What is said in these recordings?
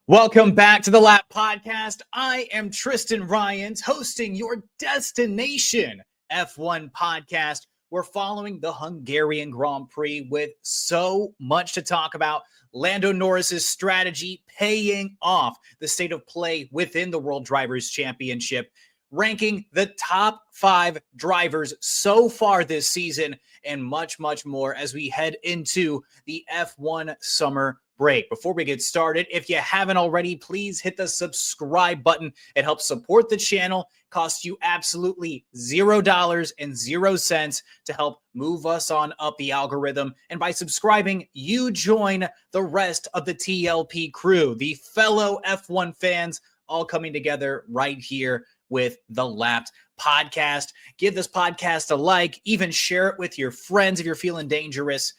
Welcome back to the Lap Podcast. I am Tristan Rines, hosting your Destination F1 podcast. We're following the Hungarian Grand Prix with so much to talk about. Lando Norris's strategy paying off, the state of play within the World Drivers' Championship, ranking the top 5 drivers so far this season, and much, much more as we head into the F1 summer break. Before we get started, if you haven't already, please hit the subscribe button. It helps support the channel, costs you absolutely $0 to help move us on up the algorithm. And by subscribing, you join the rest of the TLP crew, the fellow F1 fans, all coming together right here with the Lapped Podcast. Give this podcast a like, even share it with your friends if you're feeling dangerous.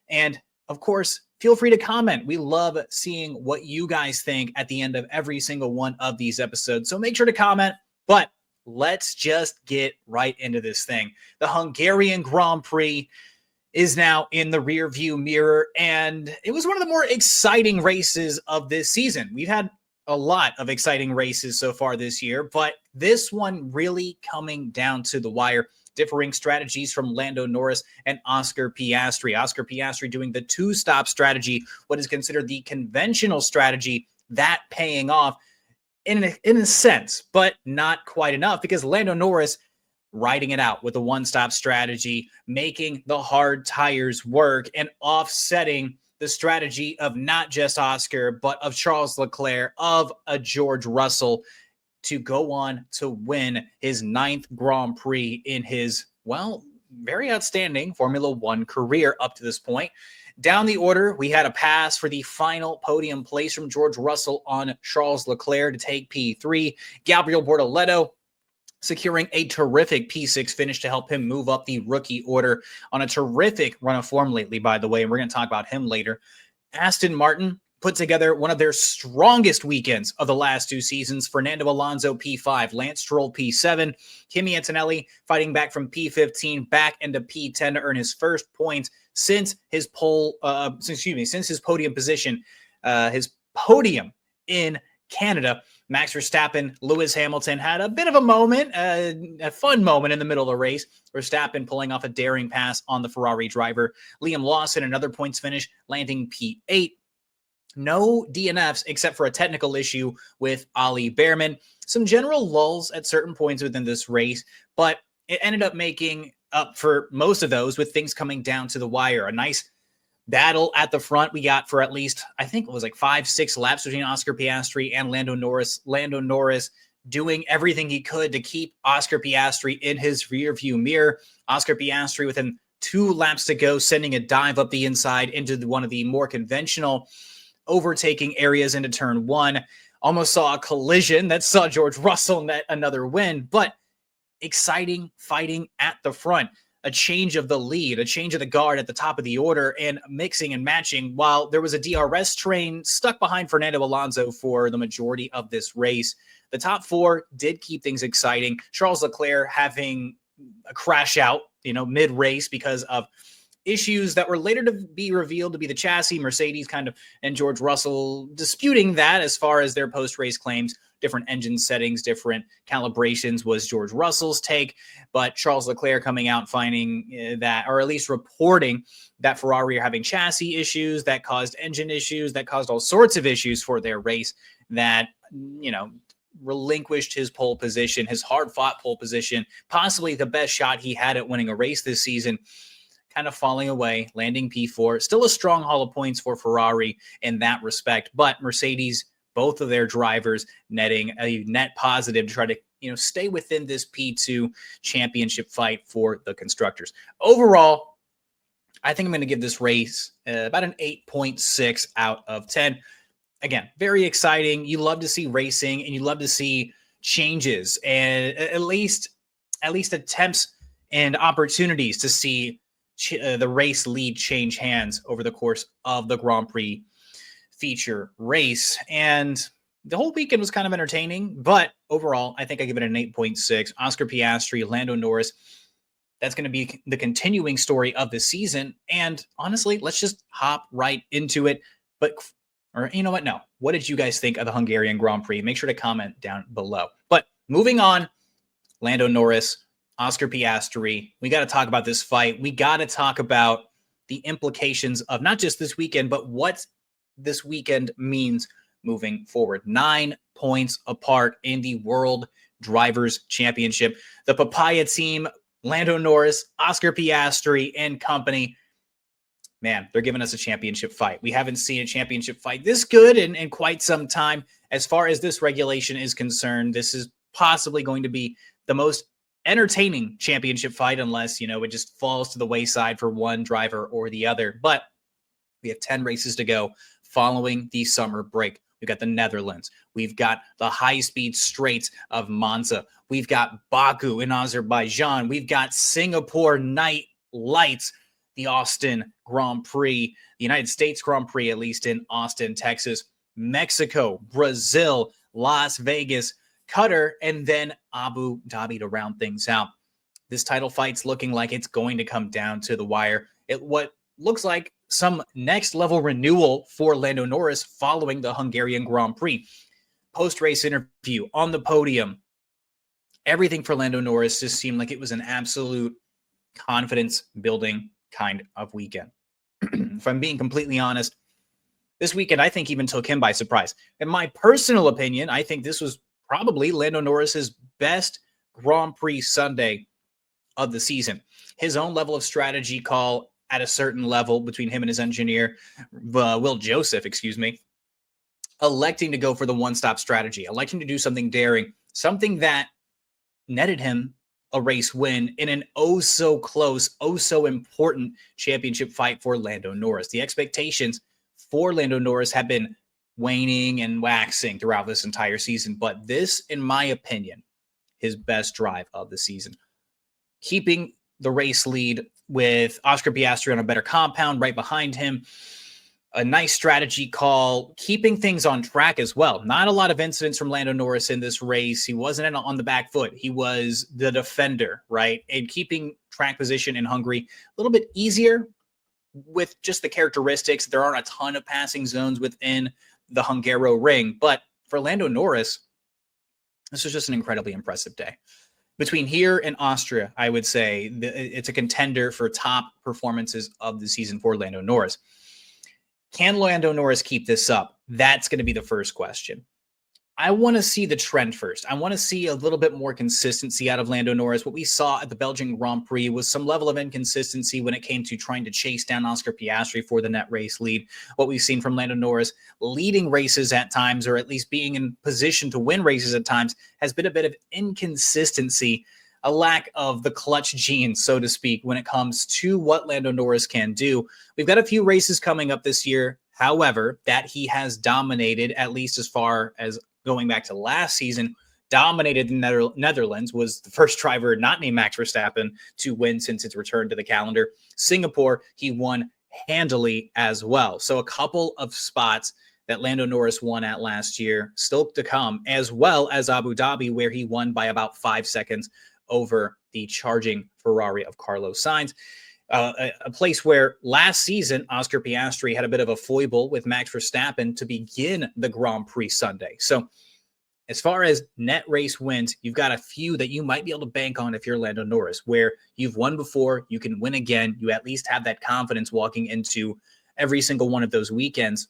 And of course, feel free to comment. We love seeing what you guys think at the end of every single one of these episodes. So make sure to comment, but let's just get right into this thing. The Hungarian Grand Prix is now in the rear view mirror, and it was one of the more exciting races of this season. We've had a lot of exciting races so far this year, but this one really coming down to the wire. Differing strategies from Lando Norris and Oscar Piastri. Oscar Piastri doing the two-stop strategy, what is considered the conventional strategy, that paying off in a sense, but not quite enough, because Lando Norris riding it out with a one-stop strategy, making the hard tires work and offsetting the strategy of not just Oscar, but of Charles Leclerc, of a George Russell, to go on to win his 9th Grand Prix in his, well, very outstanding Formula One career up to this point. Down the order, we had a pass for the final podium place from George Russell on Charles Leclerc to take P3. Gabriel Bortoleto securing a terrific P6 finish to help him move up the rookie order on a terrific run of form lately, by the way, and we're going to talk about him later. Aston Martin put together one of their strongest weekends of the last 2 seasons. Fernando Alonso P5, Lance Stroll P7, Kimi Antonelli fighting back from P15 back into P10 to earn his first points since his since his podium position, his podium in Canada. Max Verstappen, Lewis Hamilton had a bit of a moment, a fun moment in the middle of the race. Verstappen pulling off a daring pass on the Ferrari driver. Liam Lawson, another points finish, landing P8. No DNFs except for a technical issue with Ollie Behrman. Some general lulls at certain points within this race, but it ended up making up for most of those with things coming down to the wire. A nice battle at the front we got for at least, I think it was like 5-6 laps between Oscar Piastri and Lando Norris. Lando Norris doing everything he could to keep Oscar Piastri in his rear view mirror. Oscar Piastri within 2 laps to go, sending a dive up the inside into one of the more conventional overtaking areas into turn 1. Almost saw a collision that saw George Russell net another win, but exciting fighting at the front. A change of the lead, a change of the guard at the top of the order, and mixing and matching while there was a DRS train stuck behind Fernando Alonso for the majority of this race. The top 4 did keep things exciting. Charles Leclerc having a crash out, mid-race because of issues that were later to be revealed to be the chassis. Mercedes and George Russell disputing that as far as their post-race claims. Different engine settings, different calibrations was George Russell's take, but Charles Leclerc coming out finding that, or at least reporting that Ferrari are having chassis issues that caused engine issues, that caused all sorts of issues for their race, that, relinquished his pole position, his hard-fought pole position, possibly the best shot he had at winning a race this season, kind of falling away, landing P4. Still a strong haul of points for Ferrari in that respect, but Mercedes, both of their drivers netting a net positive to try to stay within this P2 championship fight for the constructors. Overall, I think I'm going to give this race about an 8.6 out of 10. Again, very exciting. You love to see racing, and you love to see changes, and at least attempts and opportunities to see the race lead change hands over the course of the Grand Prix feature race. And the whole weekend was kind of entertaining, but overall, I think I give it an 8.6. Oscar Piastri, Lando Norris, that's going to be the continuing story of the season. And honestly, let's just hop right into it. But Or you know what? No. What did you guys think of the Hungarian Grand Prix? Make sure to comment down below. But moving on, Lando Norris, Oscar Piastri. We got to talk about this fight. We got to talk about the implications of not just this weekend, but what this weekend means moving forward. 9 points apart in the World Drivers' Championship. The Papaya team, Lando Norris, Oscar Piastri, and company, man, they're giving us a championship fight. We haven't seen a championship fight this good in quite some time. As far as this regulation is concerned, this is possibly going to be the most entertaining championship fight, unless, it just falls to the wayside for one driver or the other. But we have 10 races to go following the summer break. We've got the Netherlands. We've got the high-speed straights of Monza. We've got Baku in Azerbaijan. We've got Singapore night lights, the Austin Grand Prix, the United States Grand Prix, at least in Austin, Texas, Mexico, Brazil, Las Vegas, Qatar, and then Abu Dhabi to round things out. This title fight's looking like it's going to come down to the wire. What looks like some next level renewal for Lando Norris following the Hungarian Grand Prix. Post-race interview on the podium. Everything for Lando Norris just seemed like it was an absolute confidence building kind of weekend. If I'm being completely honest, this weekend I think even took him by surprise. In my personal opinion, I think this was probably Lando Norris's best Grand Prix Sunday of the season. His own level of strategy call at a certain level between him and his engineer, Will Joseph, electing to go for the one-stop strategy, electing to do something daring, something that netted him a race win in an oh-so-close, oh-so-important championship fight for Lando Norris. The expectations for Lando Norris have been waning and waxing throughout this entire season, but this, in my opinion, his best drive of the season. Keeping the race lead with Oscar Piastri on a better compound right behind him. A nice strategy call, keeping things on track as well. Not a lot of incidents from Lando Norris in this race. He wasn't on the back foot. He was the defender, right? And keeping track position in Hungary a little bit easier with just the characteristics. There aren't a ton of passing zones within the Hungaroring, but for Lando Norris, this was just an incredibly impressive day. Between here and Austria, I would say it's a contender for top performances of the season for Lando Norris. Can Lando Norris keep this up? That's going to be the first question. I want to see the trend first. I want to see a little bit more consistency out of Lando Norris. What we saw at the Belgian Grand Prix was some level of inconsistency when it came to trying to chase down Oscar Piastri for the net race lead. What we've seen from Lando Norris leading races at times, or at least being in position to win races at times, has been a bit of inconsistency, a lack of the clutch genes, so to speak, when it comes to what Lando Norris can do. We've got a few races coming up this year, however, that he has dominated, at least as far as going back to last season, dominated the Netherlands, was the first driver not named Max Verstappen to win since its return to the calendar. Singapore, he won handily as well. So a couple of spots that Lando Norris won at last year still to come, as well as Abu Dhabi, where he won by about 5 seconds over the charging Ferrari of Carlos Sainz. A place where last season, Oscar Piastri had a bit of a foible with Max Verstappen to begin the Grand Prix Sunday. So as far as net race wins, you've got a few that you might be able to bank on if you're Lando Norris, where you've won before, you can win again. You at least have that confidence walking into every single one of those weekends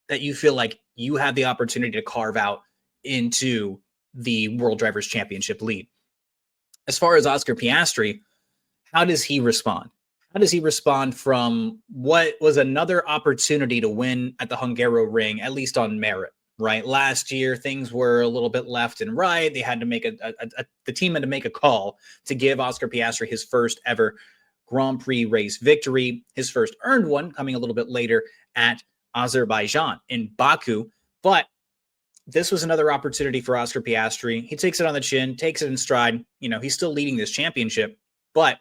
that you feel like you have the opportunity to carve out into the World Drivers' Championship lead. As far as Oscar Piastri, how does he respond? How does he respond from what was another opportunity to win at the Hungaroring, at least on merit, right? Last year, things were a little bit left and right. They had to make the team had to make a call to give Oscar Piastri his first ever Grand Prix race victory, his first earned one coming a little bit later at Azerbaijan in Baku. But this was another opportunity for Oscar Piastri. He takes it on the chin, takes it in stride. He's still leading this championship, but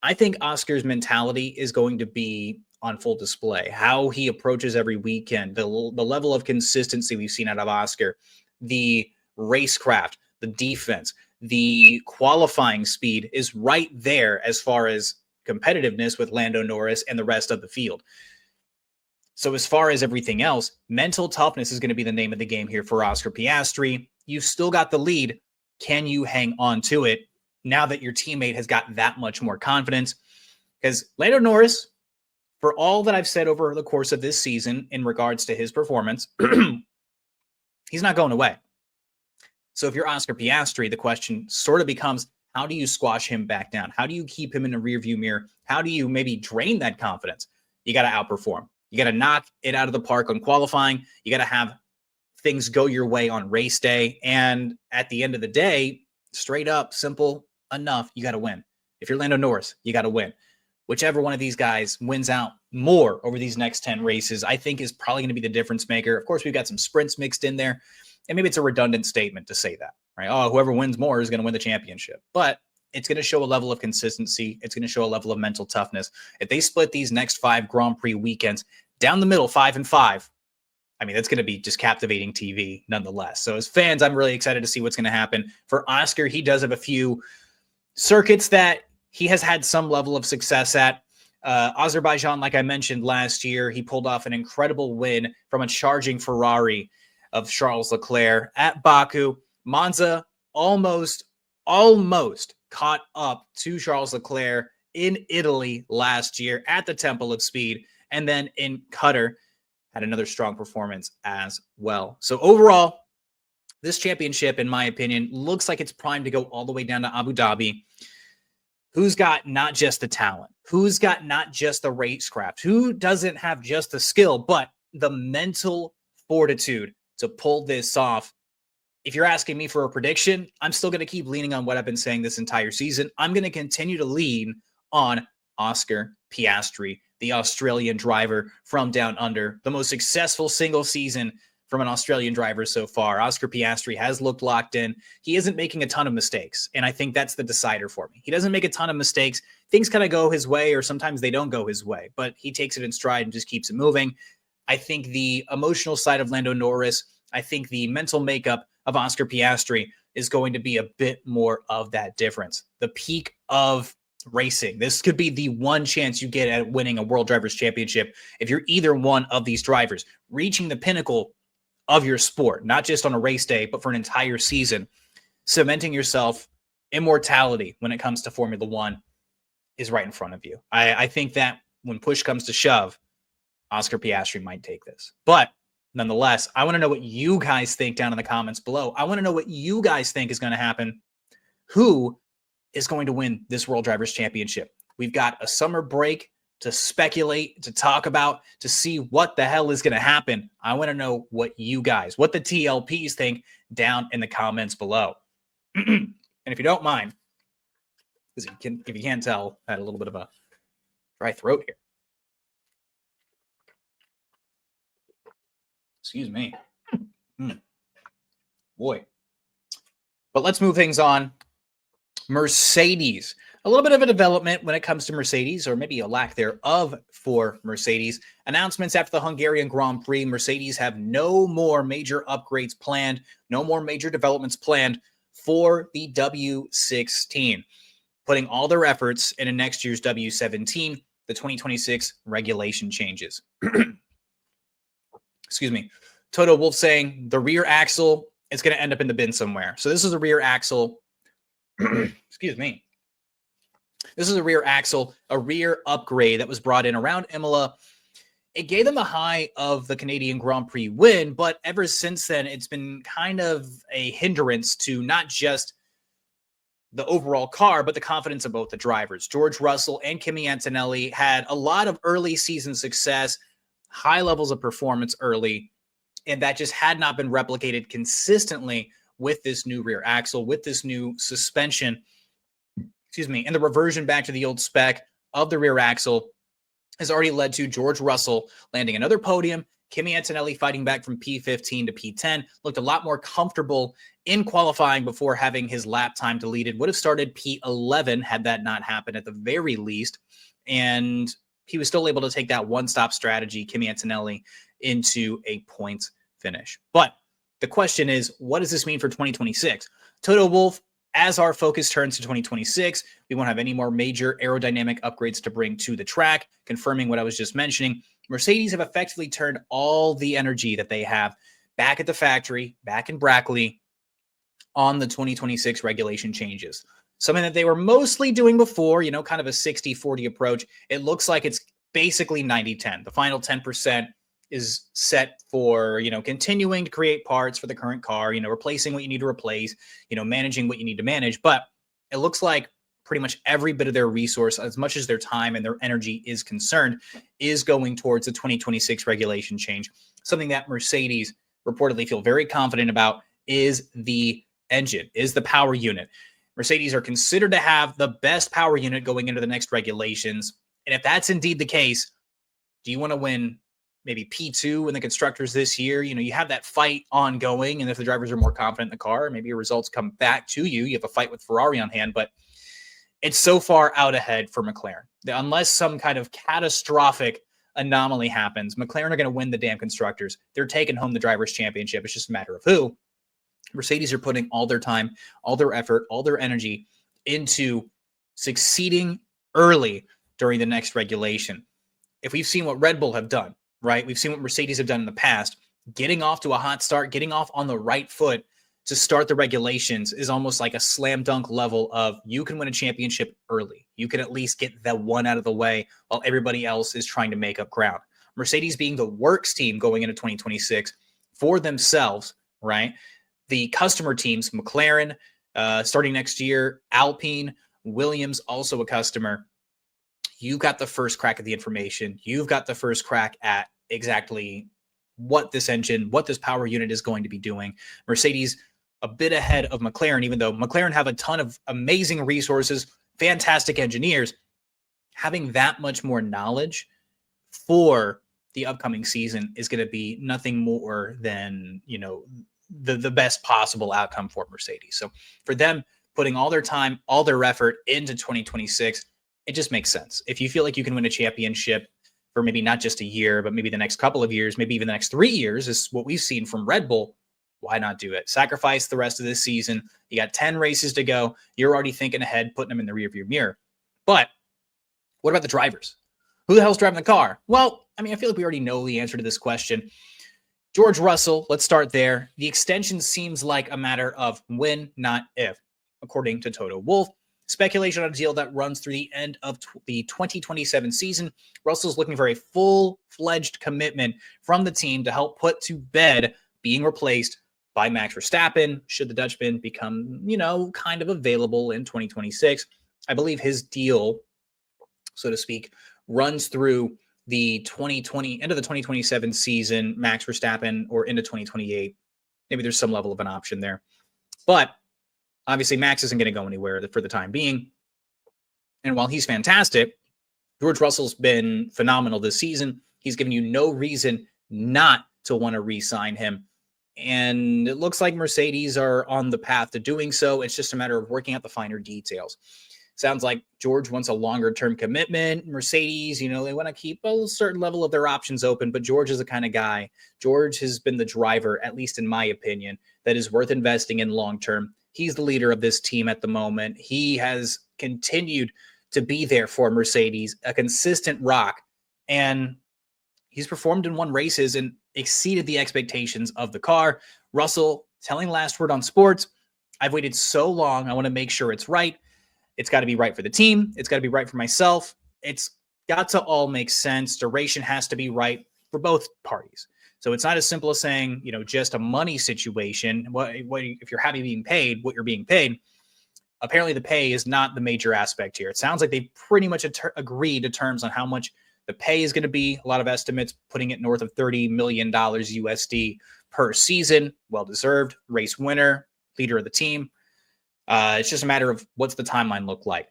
I think Oscar's mentality is going to be on full display. How he approaches every weekend, the level of consistency we've seen out of Oscar, the racecraft, the defense, the qualifying speed is right there as far as competitiveness with Lando Norris and the rest of the field. So as far as everything else, mental toughness is going to be the name of the game here for Oscar Piastri. You've still got the lead. Can you hang on to it now that your teammate has got that much more confidence? Because Lando Norris, for all that I've said over the course of this season in regards to his performance, he's not going away. So if you're Oscar Piastri, the question sort of becomes, how do you squash him back down? How do you keep him in a rearview mirror? How do you maybe drain that confidence? You got to outperform. You got to knock it out of the park on qualifying. You got to have things go your way on race day. And at the end of the day, straight up, simple enough, you got to win. If you're Lando Norris, you got to win. Whichever one of these guys wins out more over these next 10 races, I think is probably going to be the difference maker. Of course, we've got some sprints mixed in there. And maybe it's a redundant statement to say that, right? Oh, whoever wins more is going to win the championship. But it's going to show a level of consistency. It's going to show a level of mental toughness. If they split these next 5 Grand Prix weekends down the middle, 5 and 5, I mean, that's going to be just captivating TV nonetheless. So as fans, I'm really excited to see what's going to happen. For Oscar, he does have a few circuits that he has had some level of success at. Azerbaijan, like I mentioned last year, he pulled off an incredible win from a charging Ferrari of Charles Leclerc. At Baku, Monza almost caught up to Charles Leclerc in Italy last year at the Temple of Speed. And then in Qatar, had another strong performance as well. So overall, this championship, in my opinion, looks like it's primed to go all the way down to Abu Dhabi. Who's got not just the talent? Who's got not just the racecraft? Who doesn't have just the skill, but the mental fortitude to pull this off? If you're asking me for a prediction, I'm still going to keep leaning on what I've been saying this entire season. I'm going to continue to lean on Oscar Piastri, the Australian driver from down under, the most successful single season from an Australian driver so far. Oscar Piastri has looked locked in. He isn't making a ton of mistakes, and I think that's the decider for me. He doesn't make a ton of mistakes. Things kind of go his way, or sometimes they don't go his way, but he takes it in stride and just keeps it moving. I think the emotional side of Lando Norris, I think the mental makeup of Oscar Piastri is going to be a bit more of that difference. The peak of racing. This could be the one chance you get at winning a World Drivers' Championship if you're either one of these drivers. Reaching the pinnacle of your sport, not just on a race day, but for an entire season, cementing yourself immortality when it comes to Formula One is right in front of you. I think that when push comes to shove, Oscar Piastri might take this. But nonetheless, I want to know what you guys think down in the comments below. I want to know what you guys think is going to happen. Who is going to win this World Drivers' Championship? We've got a summer break to speculate, to talk about, to see what the hell is going to happen. I want to know what you guys, what the TLPs think down in the comments below. And if you don't mind, because if you can't tell, I had a little bit of a dry throat here. Excuse me. Boy. But let's move things on. Mercedes. A little bit of a development when it comes to Mercedes, or maybe a lack thereof for Mercedes. Announcements after the Hungarian Grand Prix. Mercedes have no more major upgrades planned, no more major developments planned for the W16, putting all their efforts into next year's W17, the 2026 regulation changes. Excuse me. Toto Wolff saying the rear axle is going to end up in the bin somewhere. So this is a rear axle. Excuse me. This is a rear axle, a rear upgrade that was brought in around Imola. It gave them the high of the Canadian Grand Prix win, but ever since then, it's been kind of a hindrance to not just the overall car, but the confidence of both the drivers. George Russell and Kimi Antonelli had a lot of early season success, high levels of performance early, and that just had not been replicated consistently with this new rear axle, with this new suspension. Excuse me, and the reversion back to the old spec of the rear axle has already led to George Russell landing another podium. Kimi Antonelli fighting back from P15 to P10, looked a lot more comfortable in qualifying before having his lap time deleted. Would have started P11 had that not happened at the very least. And he was still able to take that one-stop strategy, Kimi Antonelli, into a points finish. But the question is, what does this mean for 2026? Toto Wolff, as our focus turns to 2026, we won't have any more major aerodynamic upgrades to bring to the track, confirming what I was just mentioning. Mercedes have effectively turned all the energy that they have back at the factory, back in Brackley, on the 2026 regulation changes. Something that they were mostly doing before, kind of a 60-40 approach. It looks like it's basically 90-10. The final 10% is set for, continuing to create parts for the current car, replacing what you need to replace, managing what you need to manage. But it looks like pretty much every bit of their resource, as much as their time and their energy is concerned, is going towards the 2026 regulation change. Something that Mercedes reportedly feel very confident about is the engine, is the power unit. Mercedes are considered to have the best power unit going into the next regulations. And if that's indeed the case, do you want to win maybe P2 in the constructors this year? You have that fight ongoing. And if the drivers are more confident in the car, maybe your results come back to you. You have a fight with Ferrari on hand, but it's so far out ahead for McLaren. Unless some kind of catastrophic anomaly happens, McLaren are going to win the damn constructors. They're taking home the drivers' championship. It's just a matter of who. Mercedes are putting all their time, all their effort, all their energy into succeeding early during the next regulation. If we've seen what Red Bull have done, right? We've seen what Mercedes have done in the past. Getting off to a hot start, getting off on the right foot to start the regulations is almost like a slam dunk level of you can win a championship early. You can at least get the one out of the way while everybody else is trying to make up ground. Mercedes being the works team going into 2026 for themselves, right? The customer teams, McLaren, starting next year, Alpine, Williams, also a customer. You got the first crack at the information. You've got the first crack at exactly what this engine, what this power unit is going to be doing. Mercedes a bit ahead of McLaren, even though McLaren have a ton of amazing resources, fantastic engineers. Having that much more knowledge for the upcoming season is going to be nothing more than, the best possible outcome for Mercedes. So for them, putting all their time, all their effort into 2026, it just makes sense. If you feel like you can win a championship for maybe not just a year, but maybe the next couple of years, maybe even the next 3 years, is what we've seen from Red Bull, why not do it? Sacrifice the rest of this season. You got 10 races to go. You're already thinking ahead, putting them in the rearview mirror. But what about the drivers? Who the hell's driving the car? Well, I feel like we already know the answer to this question. George Russell, let's start there. The extension seems like a matter of when, not if, according to Toto Wolff. Speculation on a deal that runs through the end of the 2027 season. Russell's looking for a full-fledged commitment from the team to help put to bed being replaced by Max Verstappen, should the Dutchman become, kind of available in 2026. I believe his deal, so to speak, runs through the 2020 end of the 2027 season, Max Verstappen, or into 2028. Maybe there's some level of an option there. But obviously, Max isn't going to go anywhere for the time being. And while he's fantastic, George Russell's been phenomenal this season. He's given you no reason not to want to re-sign him. And it looks like Mercedes are on the path to doing so. It's just a matter of working out the finer details. Sounds like George wants a longer-term commitment. Mercedes, they want to keep a certain level of their options open, but George is the kind of guy. George has been the driver, at least in my opinion, that is worth investing in long-term. He's the leader of this team at the moment. He has continued to be there for Mercedes, a consistent rock, and he's performed and won races and exceeded the expectations of the car. Russell, telling last word on sports, I've waited so long. I want to make sure it's right. It's got to be right for the team. It's got to be right for myself. It's got to all make sense. Duration has to be right for both parties. So it's not as simple as saying, just a money situation. If you're happy being paid, what you're being paid. Apparently the pay is not the major aspect here. It sounds like they pretty much agreed to terms on how much the pay is going to be. A lot of estimates putting it north of $30 million USD per season. Well-deserved. Race winner, leader of the team. It's just a matter of what's the timeline look like.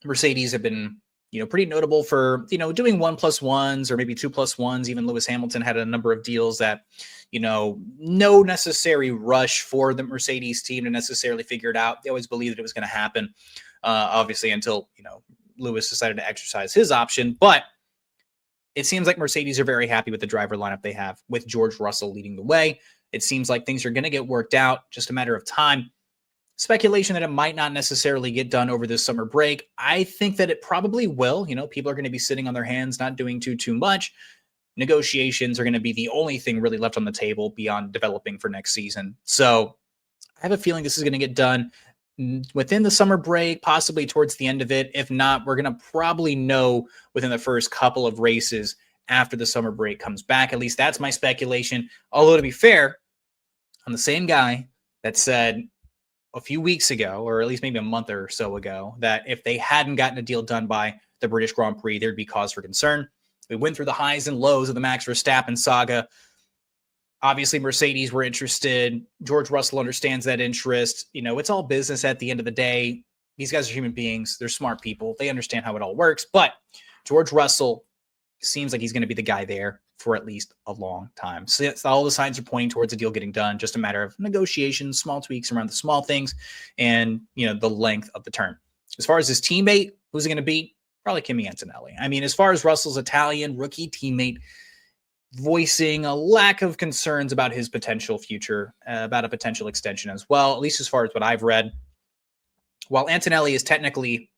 Mercedes have been, pretty notable for, doing 1+1s or maybe 2+1s. Even Lewis Hamilton had a number of deals that, no necessary rush for the Mercedes team to necessarily figure it out. They always believed that it was going to happen, obviously, until, Lewis decided to exercise his option. But it seems like Mercedes are very happy with the driver lineup they have, with George Russell leading the way. It seems like things are going to get worked out, just a matter of time. Speculation that it might not necessarily get done over this summer break. I think that it probably will. People are going to be sitting on their hands, not doing too much. negotiations are going to be the only thing really left on the table beyond developing for next season. So I have a feeling this is going to get done within the summer break, possibly towards the end of it. If not, we're going to probably know within the first couple of races after the summer break comes back. At least that's my speculation. Although, to be fair, I'm the same guy that said a few weeks ago, or at least maybe a month or so ago, that if they hadn't gotten a deal done by the British Grand Prix, there'd be cause for concern. We went through the highs and lows of the Max Verstappen saga. Obviously, Mercedes were interested. George Russell understands that interest. You know, it's all business at the end of the day. These guys are human beings. They're smart people. They understand how it all works. But George Russell seems like he's going to be the guy there for at least a long time. So all the signs are pointing towards a deal getting done. Just a matter of negotiations, small tweaks around the small things, and, you know, the length of the term. As far as his teammate, who's it going to be? Probably Kimi Antonelli. I mean, as far as Russell's Italian rookie teammate voicing a lack of concerns about his potential future, about a potential extension as well, at least as far as what I've read. While Antonelli is technically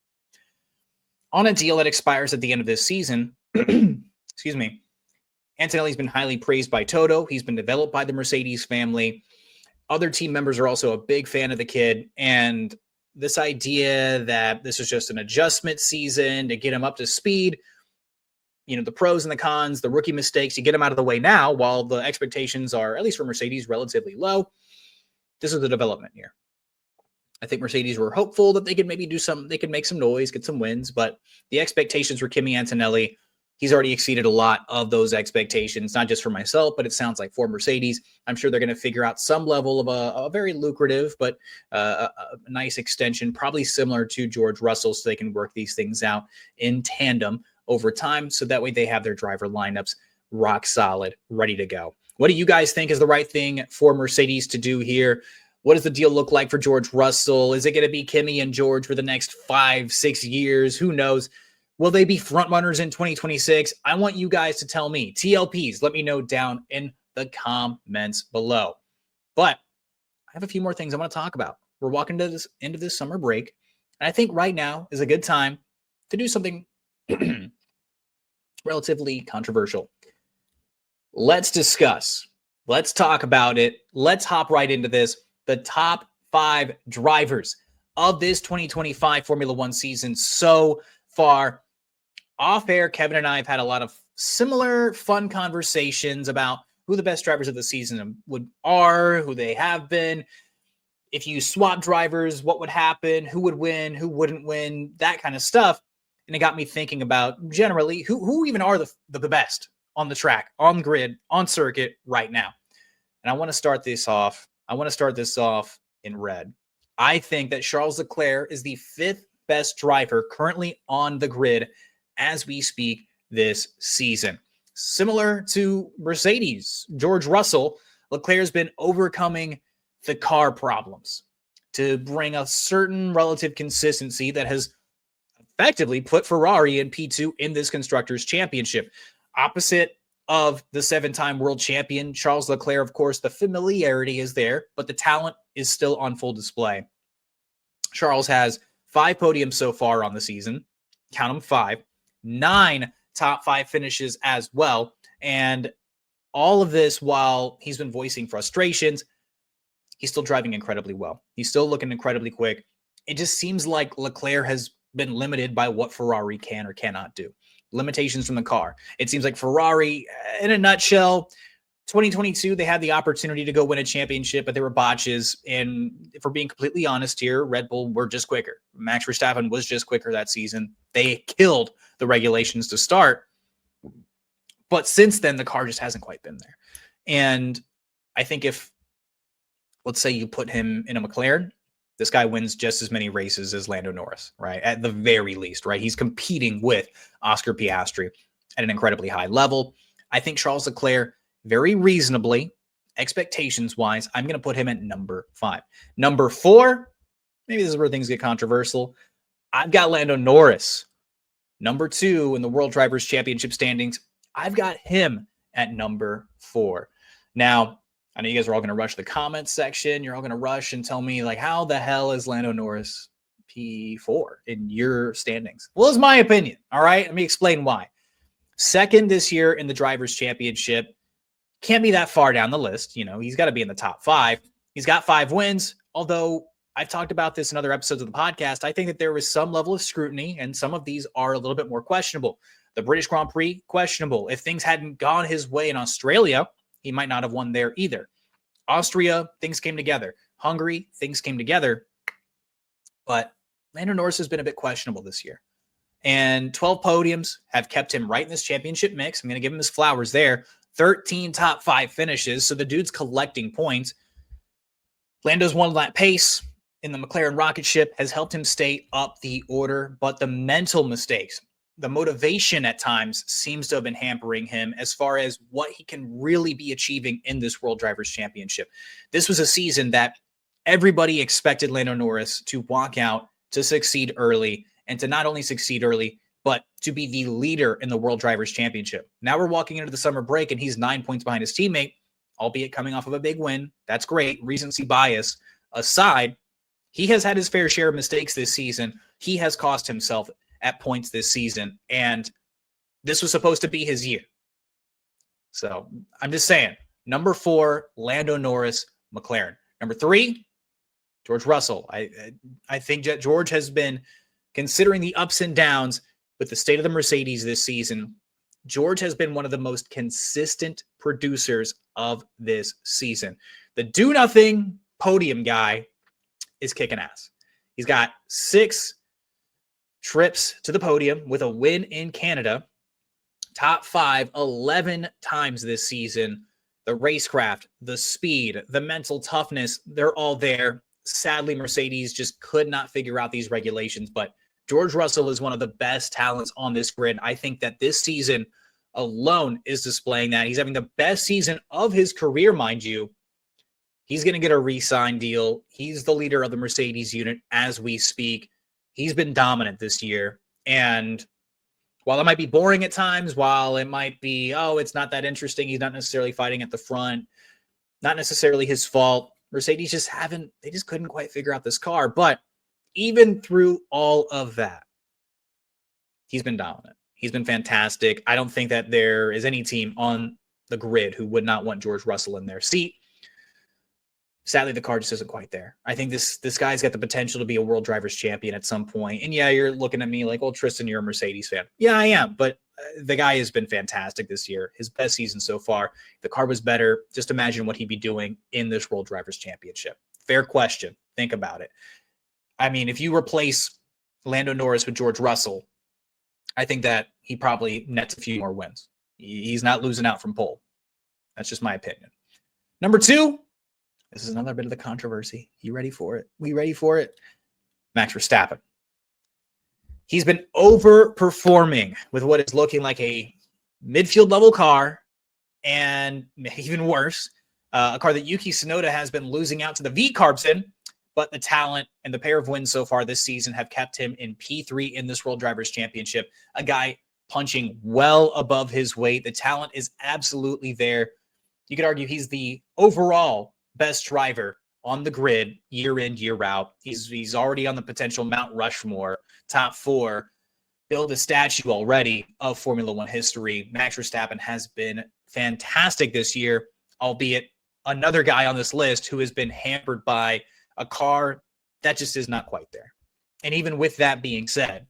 on a deal that expires at the end of this season, excuse me, Antonelli's been highly praised by Toto. He's been developed by the Mercedes family. Other team members are also a big fan of the kid. And this idea that this is just an adjustment season to get him up to speed, you know, the pros and the cons, the rookie mistakes, you get them out of the way now while the expectations are, at least for Mercedes, relatively low. This is the development year. I think Mercedes were hopeful that they could maybe they could make some noise, get some wins, but the expectations for Kimi Antonelli, he's already exceeded a lot of those expectations, not just for myself, but it sounds like for Mercedes. I'm sure they're going to figure out some level of a very lucrative, but a nice extension, probably similar to George Russell, so they can work these things out in tandem over time. So that way they have their driver lineups rock solid, ready to go. What do you guys think is the right thing for Mercedes to do here? What does the deal look like for George Russell? Is it going to be Kimi and George for the next 5-6 years? Who knows? Will they be front runners in 2026? I want you guys to tell me. TLPs, let me know down in the comments below. But I have a few more things I want to talk about. We're walking to this end of this summer break, and I think right now is a good time to do something relatively controversial. Let's discuss. Let's talk about it. Let's hop right into this. The top 5 drivers of this 2025 Formula One season so far. Off air, Kevin and I have had a lot of similar fun conversations about who the best drivers of the season are, who they have been. If you swap drivers, what would happen? Who would win? Who wouldn't win? That kind of stuff. And it got me thinking about generally who even are the best on the track, on grid, on circuit right now. And I want to start this off. In red. I think that Charles Leclerc is the 5th best driver currently on the grid as we speak this season. Similar to Mercedes, George Russell, Leclerc has been overcoming the car problems to bring a certain relative consistency that has effectively put Ferrari in P2 in this Constructors' Championship. Opposite of the 7-time world champion, Charles Leclerc, of course, the familiarity is there, but the talent is still on full display. Charles has 5 podiums so far on the season. Count them 5. 9 top 5 finishes as well. And all of this while he's been voicing frustrations, he's still driving incredibly well. He's still looking incredibly quick. It just seems like Leclerc has been limited by what Ferrari can or cannot do. Limitations from the car. It seems like Ferrari, in a nutshell, 2022, they had the opportunity to go win a championship, but there were botches. And if we're being completely honest here, Red Bull were just quicker. Max Verstappen was just quicker that season. They killed the regulations to start. But since then, the car just hasn't quite been there. And I think if, let's say you put him in a McLaren, this guy wins just as many races as Lando Norris, right? At the very least, right? He's competing with Oscar Piastri at an incredibly high level. I think Charles Leclerc, very reasonably, expectations-wise, I'm going to put him at number 5. Number 4, maybe this is where things get controversial. I've got Lando Norris. Number 2 in the World Drivers' Championship standings, I've got him at number 4. Now, I know you guys are all going to rush the comments section. You're all going to rush and tell me, like, how the hell is Lando Norris P4 in your standings? Well, it's my opinion, all right? Let me explain why. Second this year in the Drivers' Championship. Can't be that far down the list. He's got to be in the top 5. He's got 5 wins, although I've talked about this in other episodes of the podcast. I think that there was some level of scrutiny, and some of these are a little bit more questionable. The British Grand Prix, questionable. If things hadn't gone his way in Australia, he might not have won there either. Austria, things came together. Hungary, things came together. But Lando Norris has been a bit questionable this year. And 12 podiums have kept him right in this championship mix. I'm going to give him his flowers there. 13 top 5 finishes, so the dude's collecting points. Lando's one-lap pace in the McLaren rocket ship has helped him stay up the order, but the mental mistakes, the motivation at times seems to have been hampering him as far as what he can really be achieving in this World Drivers' Championship. This was a season that everybody expected Lando Norris to walk out, to succeed early, and to not only succeed early, but to be the leader in the World Drivers' Championship. Now we're walking into the summer break, and he's 9 points behind his teammate, albeit coming off of a big win. That's great. Recency bias aside, he has had his fair share of mistakes this season. He has cost himself at points this season, and this was supposed to be his year. So I'm just saying, number 4, Lando Norris, McLaren. Number 3, George Russell. I think that George has been, considering the ups and downs with the state of the Mercedes this season, George has been one of the most consistent producers of this season. The do-nothing podium guy is kicking ass. He's got 6 trips to the podium with a win in Canada. Top 5, 11 times this season. The racecraft, the speed, the mental toughness, they're all there. Sadly, Mercedes just could not figure out these regulations, but George Russell is one of the best talents on this grid. I think that this season alone is displaying that. He's having the best season of his career, mind you. He's going to get a re-sign deal. He's the leader of the Mercedes unit as we speak. He's been dominant this year. And while it might be boring at times, while it might be, it's not that interesting, he's not necessarily fighting at the front, not necessarily his fault. Mercedes they just couldn't quite figure out this car. But even through all of that, he's been dominant. He's been fantastic. I don't think that there is any team on the grid who would not want George Russell in their seat. Sadly, the car just isn't quite there. I think this guy's got the potential to be a World Drivers' Champion at some point. And yeah, you're looking at me like, well, Tristan, you're a Mercedes fan. Yeah, I am. But the guy has been fantastic this year. His best season so far. The car was better. Just imagine what he'd be doing in this World Drivers' Championship. Fair question. Think about it. I mean, if you replace Lando Norris with George Russell, I think that he probably nets a few more wins. He's not losing out from pole. That's just my opinion. Number 2, this is another bit of the controversy. You ready for it? We ready for it? Max Verstappen. He's been overperforming with what is looking like a midfield level car, and even worse, a car that Yuki Tsunoda has been losing out to the V-Carbs in. But the talent and the pair of wins so far this season have kept him in P3 in this World Drivers' Championship. A guy punching well above his weight. The talent is absolutely there. You could argue he's the overall best driver on the grid year in, year out. He's already on the potential Mount Rushmore, top 4. Build a statue already of Formula One history. Max Verstappen has been fantastic this year, albeit another guy on this list who has been hampered by a car that just is not quite there. And even with that being said,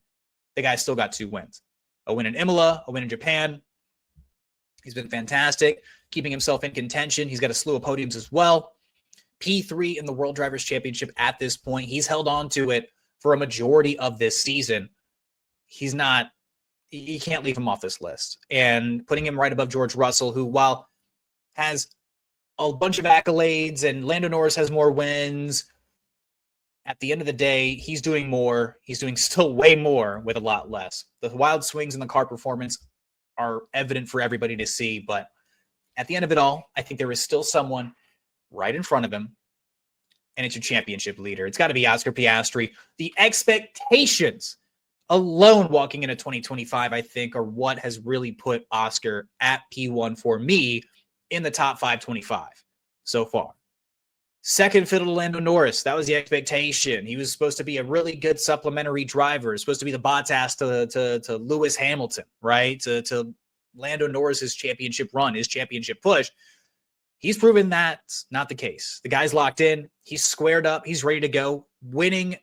the guy still got 2 wins. A win in Imola, a win in Japan. He's been fantastic, keeping himself in contention. He's got a slew of podiums as well. P3 in the World Drivers' Championship at this point. He's held on to it for a majority of this season. You can't leave him off this list. And putting him right above George Russell, who, while has a bunch of accolades and Lando Norris has more wins, at the end of the day, he's doing more. He's doing still way more with a lot less. The wild swings in the car performance are evident for everybody to see, but at the end of it all, I think there is still someone right in front of him, and it's your championship leader. It's got to be Oscar Piastri. The expectations alone walking into 2025, I think, are what has really put Oscar at P1 for me in the top 525 so far. Second fiddle to Lando Norris. That was the expectation. He was supposed to be a really good supplementary driver. Supposed to be the Bottas to Lewis Hamilton, right? To Lando Norris's championship run, his championship push. He's proven that's not the case. The guy's locked in. He's squared up. He's ready to go. Winning.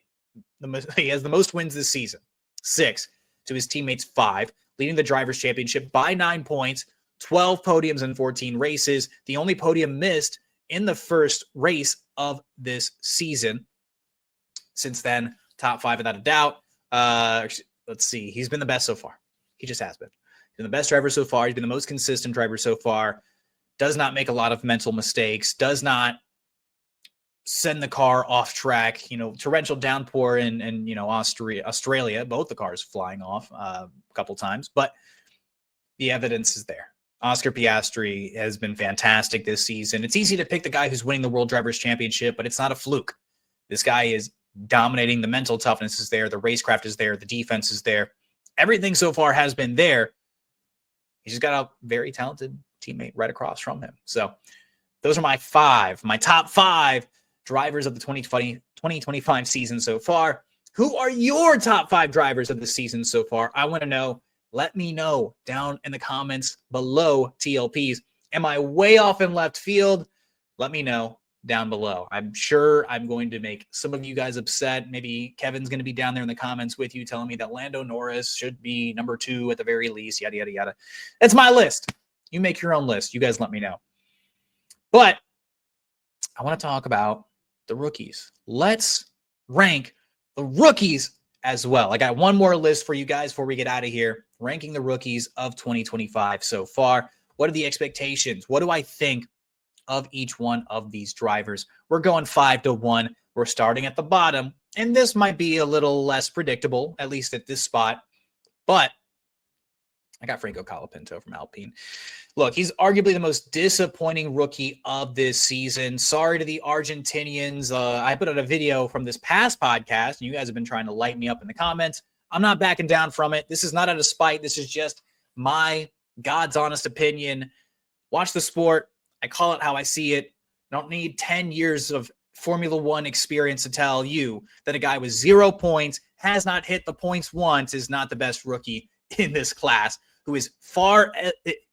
He has the most wins this season, 6, to his teammates 5, leading the Drivers' Championship by 9 points, 12 podiums in 14 races. The only podium missed in the first race of this season. Since then, top 5 without a doubt. Let's see. He's been the best so far. He just has been. He's been the best driver so far. He's been the most consistent driver so far. Does not make a lot of mental mistakes. Does not send the car off track. Torrential downpour in Australia. Both the cars flying off a couple times. But the evidence is there. Oscar Piastri has been fantastic this season. It's easy to pick the guy who's winning the World Drivers' Championship, but it's not a fluke. This guy is dominating. The mental toughness is there. The racecraft is there. The defense is there. Everything so far has been there. He's just got a very talented teammate right across from him. So those are my top 5 drivers of the 2025 season so far. Who are your top 5 drivers of the season so far? I want to know. Let me know down in the comments below, TLPs. Am I way off in left field? Let me know down below. I'm sure I'm going to make some of you guys upset. Maybe Kevin's going to be down there in the comments with you telling me that Lando Norris should be number 2 at the very least, yada, yada, yada. That's my list. You make your own list. You guys let me know. But I want to talk about the rookies. Let's rank the rookies as well. I got one more list for you guys before we get out of here. Ranking the rookies of 2025 so far. What are the expectations? What do I think of each one of these drivers? We're going 5-1. We're starting at the bottom, and this might be a little less predictable, at least at this spot, but I got Franco Colapinto from Alpine. Look, he's arguably the most disappointing rookie of this season. Sorry to the Argentinians. I put out a video from this past podcast, and you guys have been trying to light me up in the comments. I'm not backing down from it. This is not out of spite. This is just my God's honest opinion. Watch the sport. I call it how I see it. I don't need 10 years of Formula One experience to tell you that a guy with 0 points, has not hit the points once, is not the best rookie in this class, who is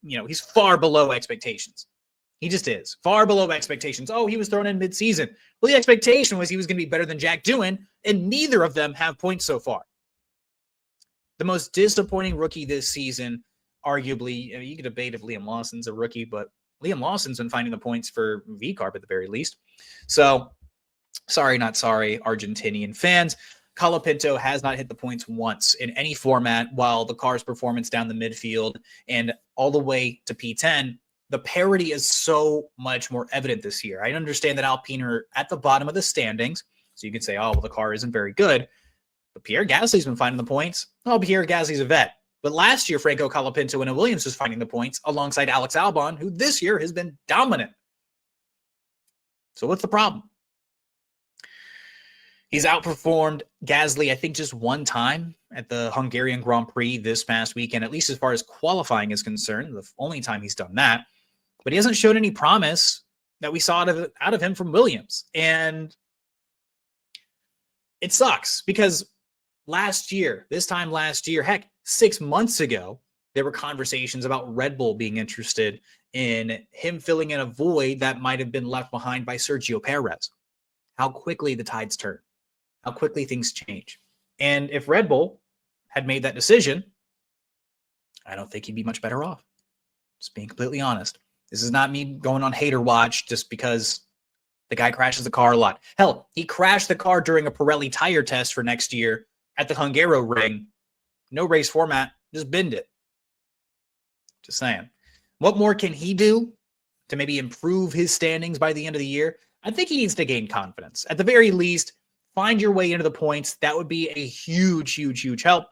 he's far below expectations. He just is. Far below expectations. Oh, he was thrown in mid-season. Well, the expectation was he was going to be better than Jack Doohan, and neither of them have points so far. The most disappointing rookie this season, arguably, you could debate if Liam Lawson's a rookie, but Liam Lawson's been finding the points for V-Carb at the very least. So, sorry, not sorry, Argentinian fans. Colapinto has not hit the points once in any format, while the car's performance down the midfield and all the way to P10, the parity is so much more evident this year. I understand that Alpine are at the bottom of the standings, so you could say, oh, well, the car isn't very good. But Pierre Gasly's been finding the points. Oh, Pierre Gasly's a vet. But last year, Franco Colapinto and Williams was finding the points alongside Alex Albon, who this year has been dominant. So what's the problem? He's outperformed Gasly, I think, just one time at the Hungarian Grand Prix this past weekend, at least as far as qualifying is concerned, the only time he's done that. But he hasn't shown any promise that we saw out of him from Williams. And it sucks because this time last year, heck, 6 months ago, there were conversations about Red Bull being interested in him filling in a void that might have been left behind by Sergio Perez. How quickly the tides turn. How quickly things change. And if Red Bull had made that decision, I don't think he'd be much better off. Just being completely honest. This is not me going on hater watch just because the guy crashes the car a lot. Hell, he crashed the car during a Pirelli tire test for next year at the Hungaroring. No race format, just binned it. Just saying. What more can he do to maybe improve his standings by the end of the year? I think he needs to gain confidence. At the very least, find your way into the points. That would be a huge, huge, huge help.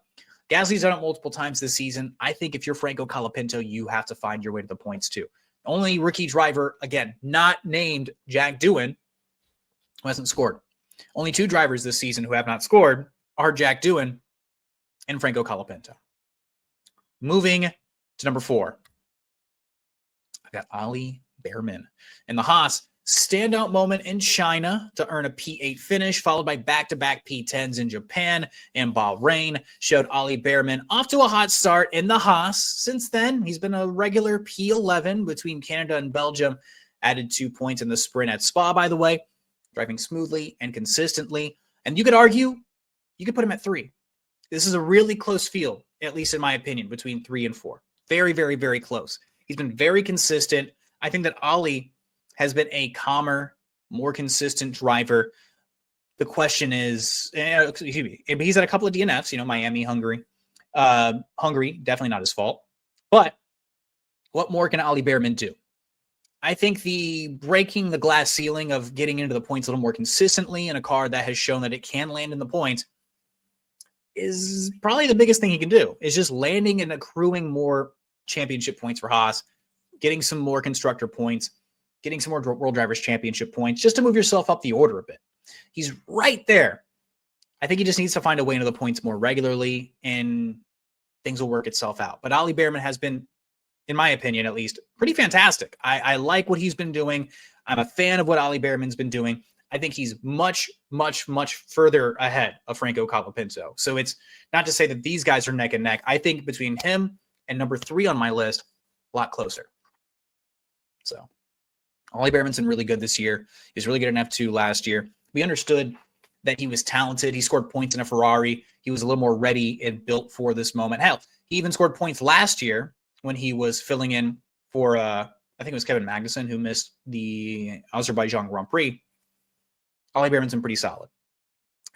Gasly's done it multiple times this season. I think if you're Franco Colapinto, you have to find your way to the points too. Only rookie driver, again, not named Jack Doohan, who hasn't scored. Only 2 drivers this season who have not scored are Jack Doohan and Franco Colapinto. Moving to number 4. I got Ollie Behrman. And the Haas Standout moment in China to earn a P8 finish, followed by back-to-back P10s in Japan and Bahrain, showed Ollie Bearman off to a hot start in the Haas. Since then, he's been a regular P11 between Canada and Belgium, added 2 points in the sprint at Spa, by the way, driving smoothly and consistently. And you could argue, you could put him at 3. This is a really close field, at least in my opinion, between 3 and 4. Very, very, very close. He's been very consistent. I think that Ollie has been a calmer, more consistent driver. The question is, he's had a couple of DNFs, Miami, Hungary. Hungary, definitely not his fault. But what more can Ollie Bearman do? I think the breaking the glass ceiling of getting into the points a little more consistently in a car that has shown that it can land in the points is probably the biggest thing he can do. Is just landing and accruing more championship points for Haas, getting some more constructor points, getting some more World Drivers' Championship points, just to move yourself up the order a bit. He's right there. I think he just needs to find a way into the points more regularly, and things will work itself out. But Ollie Bearman has been, in my opinion at least, pretty fantastic. I like what he's been doing. I'm a fan of what Ollie Bearman's been doing. I think he's much, much, much further ahead of Franco Colapinto. So it's not to say that these guys are neck and neck. I think between him and number 3 on my list, a lot closer. So Ollie Bearman's been really good this year. He was really good in F2 last year. We understood that he was talented. He scored points in a Ferrari. He was a little more ready and built for this moment. Hell, he even scored points last year when he was filling in for, I think it was Kevin Magnussen, who missed the Azerbaijan Grand Prix. Ollie Bearman's been pretty solid.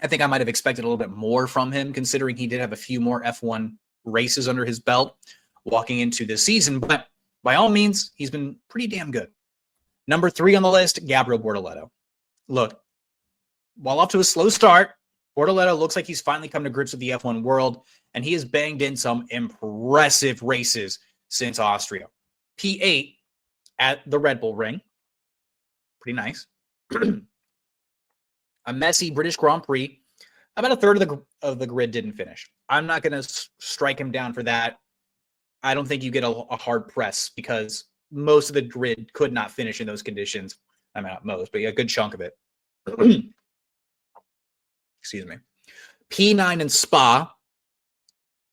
I think I might have expected a little bit more from him, considering he did have a few more F1 races under his belt walking into this season. But by all means, he's been pretty damn good. Number 3 on the list, Gabriel Bortoleto. Look, while off to a slow start, Bortoleto looks like he's finally come to grips with the F1 world, and he has banged in some impressive races since Austria. P8 at the Red Bull Ring. Pretty nice. A messy British Grand Prix. About a third of the grid didn't finish. I'm not going to strike him down for that. I don't think you get a hard press because most of the grid could not finish in those conditions. I mean, not most, but a good chunk of it. Excuse me. P9 in Spa.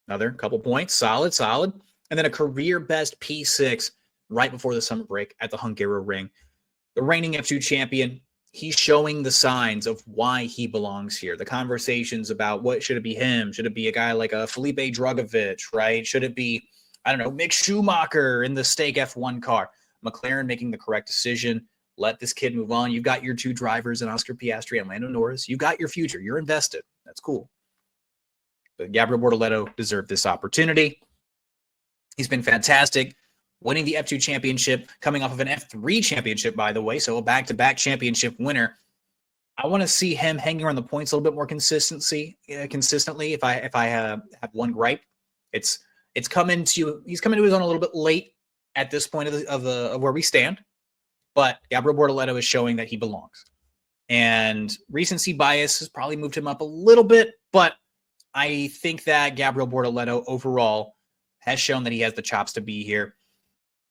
Another couple points. Solid. And then a career best P6 right before the summer break at the Hungarian Ring. The reigning F2 champion. He's showing the signs of why he belongs here. The conversations about what should it be him? Should it be a guy like a Felipe Drugovich, right? Should it be, I don't know, Mick Schumacher in the Stake F1 car? McLaren making the correct decision. Let this kid move on. You've got your 2 drivers in Oscar Piastri and Lando Norris. You got your future. You're invested. That's cool. But Gabriel Bortoleto deserved this opportunity. He's been fantastic. Winning the F2 championship, coming off of an F3 championship, by the way, so a back-to-back championship winner. I want to see him hanging around the points a little bit more consistently. If I have one gripe, he's come into his own a little bit late at this point of where we stand. But Gabriel Bortoleto is showing that he belongs, and recency bias has probably moved him up a little bit. But I think that Gabriel Bortoleto overall has shown that he has the chops to be here.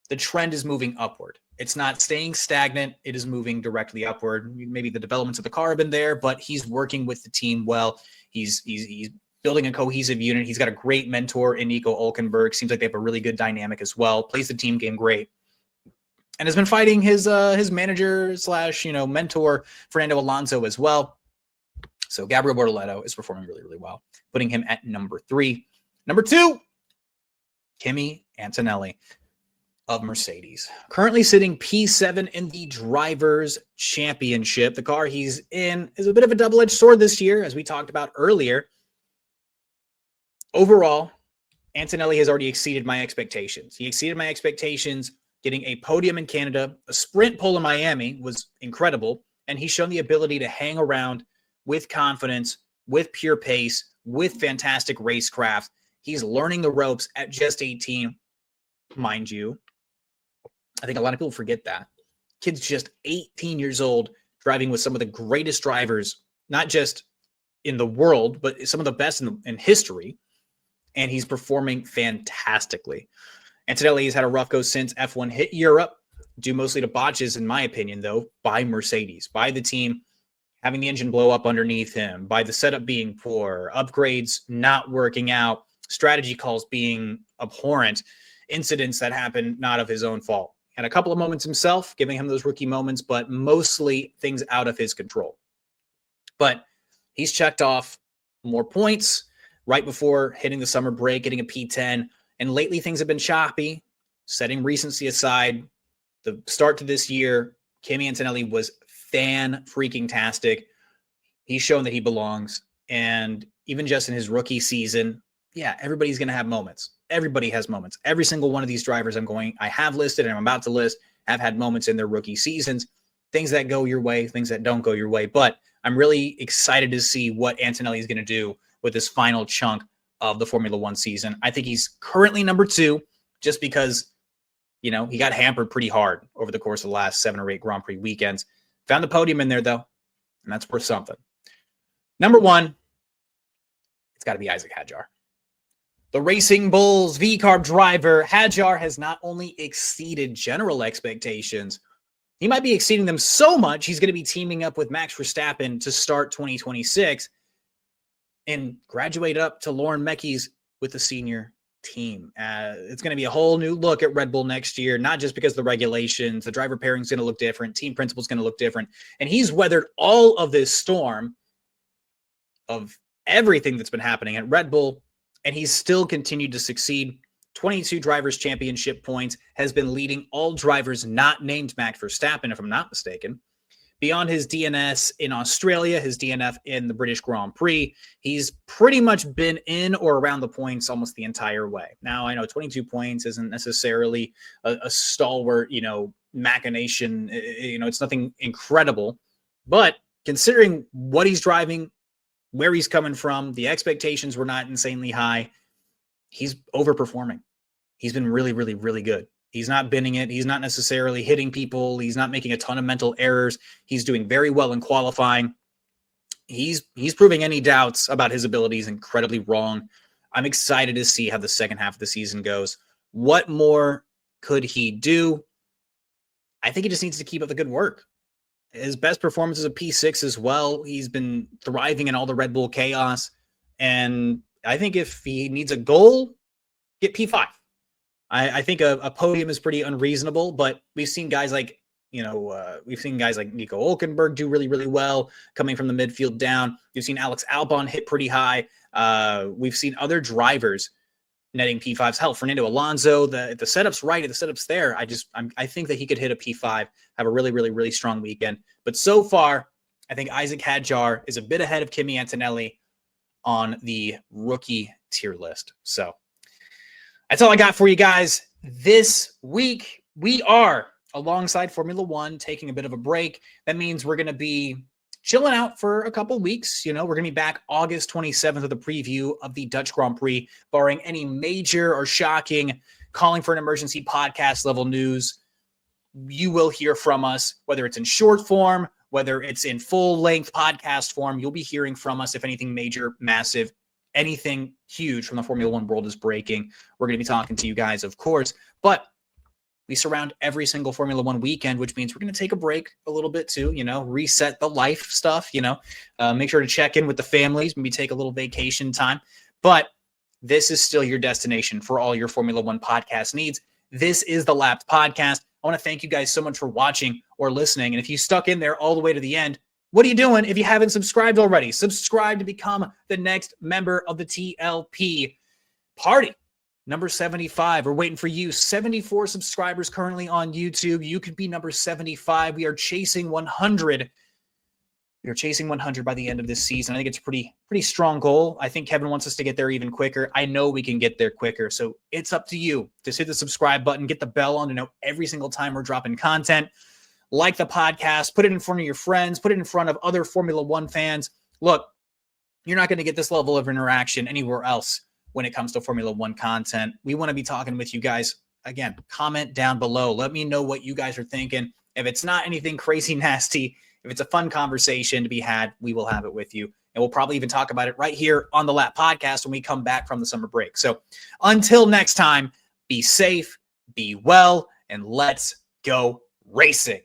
The trend is moving upward. It's not staying stagnant. It is moving directly upward. Maybe the developments of the car have been there, but he's working with the team well. He's building a cohesive unit. He's got a great mentor in Nico Hülkenberg. Seems like they have a really good dynamic as well. Plays the team game great. And has been fighting his manager / mentor, Fernando Alonso, as well. So Gabriel Bortoleto is performing really, really well, putting him at number 3. Number 2, Kimi Antonelli of Mercedes. Currently sitting P7 in the Drivers' Championship. The car he's in is a bit of a double-edged sword this year, as we talked about earlier. Overall, Antonelli has already exceeded my expectations. He exceeded my expectations. Getting a podium in Canada, a sprint pole in Miami was incredible, and he's shown the ability to hang around with confidence, with pure pace, with fantastic racecraft. He's learning the ropes at just 18, mind you. I think a lot of people forget that. Kid's just 18 years old, driving with some of the greatest drivers, not just in the world, but some of the best in history, and he's performing fantastically. Antonelli has had a rough go since F1 hit Europe, due mostly to botches, in my opinion, though, by Mercedes, by the team having the engine blow up underneath him, by the setup being poor, upgrades not working out, strategy calls being abhorrent, incidents that happen not of his own fault. Had a couple of moments himself, giving him those rookie moments, but mostly things out of his control. But he's checked off more points right before hitting the summer break, getting a P10. And lately things have been choppy. Setting recency aside, the start to this year, Kimi Antonelli was fan-freaking-tastic. He's shown that he belongs. And even just in his rookie season, yeah, everybody's going to have moments. Everybody has moments. Every single one of these drivers I have listed and I'm about to list have had moments in their rookie seasons, things that go your way, things that don't go your way. But I'm really excited to see what Antonelli is going to do with this final chunk of the Formula One season. I think he's currently number 2 just because, he got hampered pretty hard over the course of the last 7 or 8 Grand Prix weekends. Found the podium in there, though, and that's worth something. Number 1, it's got to be Isaac Hadjar. The Racing Bulls V-Carb driver, Hadjar has not only exceeded general expectations, he might be exceeding them so much he's going to be teaming up with Max Verstappen to start 2026 and graduate up to Lauren Meckies with the senior team. It's going to be a whole new look at Red Bull next year, not just because of the regulations, the driver pairing is going to look different, team principle is going to look different, and he's weathered all of this storm of everything that's been happening at Red Bull, and he's still continued to succeed. 22 drivers' championship points, has been leading all drivers not named Max Verstappen, if I'm not mistaken. Beyond his DNS in Australia, his DNF in the British Grand Prix, he's pretty much been in or around the points almost the entire way. Now, I know 22 points isn't necessarily a stalwart, machination. It's nothing incredible. But considering what he's driving, where he's coming from, the expectations were not insanely high. He's overperforming. He's been really, really, really good. He's not binning it. He's not necessarily hitting people. He's not making a ton of mental errors. He's doing very well in qualifying. He's proving any doubts about his abilities incredibly wrong. I'm excited to see how the second half of the season goes. What more could he do? I think he just needs to keep up the good work. His best performance is a P6 as well. He's been thriving in all the Red Bull chaos. And I think if he needs a goal, get P5. I think a podium is pretty unreasonable, but we've seen guys like, Nico Hülkenberg do really, really well coming from the midfield down. We've seen Alex Albon hit pretty high. We've seen other drivers netting P5s. Hell, Fernando Alonso, the setup's right, the setup's there. I think that he could hit a P5, have a really, really, really strong weekend. But so far, I think Isaac Hadjar is a bit ahead of Kimi Antonelli on the rookie tier list. So that's all I got for you guys this week. We are, alongside Formula One, taking a bit of a break. That means we're going to be chilling out for a couple weeks. We're going to be back August 27th with a preview of the Dutch Grand Prix, barring any major or shocking calling for an emergency podcast level news. You will hear from us, whether it's in short form, whether it's in full length podcast form. You'll be hearing from us if anything major, massive, anything huge from the Formula One world is breaking. We're going to be talking to you guys, of course, but we surround every single Formula One weekend, which means we're going to take a break a little bit too, reset the life stuff, make sure to check in with the families, maybe take a little vacation time. But this is still your destination for all your Formula One podcast needs. This is the Lapped Podcast. I want to thank you guys so much for watching or listening. And if you stuck in there all the way to the end, what are you doing if you haven't subscribed already? Subscribe to become the next member of the TLP party. Number 75. We're waiting for you. 74 subscribers currently on YouTube. You could be number 75. We are chasing 100. We are chasing 100 by the end of this season. I think it's a pretty strong goal. I think Kevin wants us to get there even quicker. I know we can get there quicker. So it's up to you. Just hit the subscribe button, get the bell on to know every single time we're dropping content. Like the podcast, put it in front of your friends, put it in front of other Formula One fans. Look, you're not going to get this level of interaction anywhere else when it comes to Formula One content. We want to be talking with you guys. Again, comment down below. Let me know what you guys are thinking. If it's not anything crazy nasty, if it's a fun conversation to be had, we will have it with you. And we'll probably even talk about it right here on the Lap Podcast when we come back from the summer break. So until next time, be safe, be well, and let's go racing.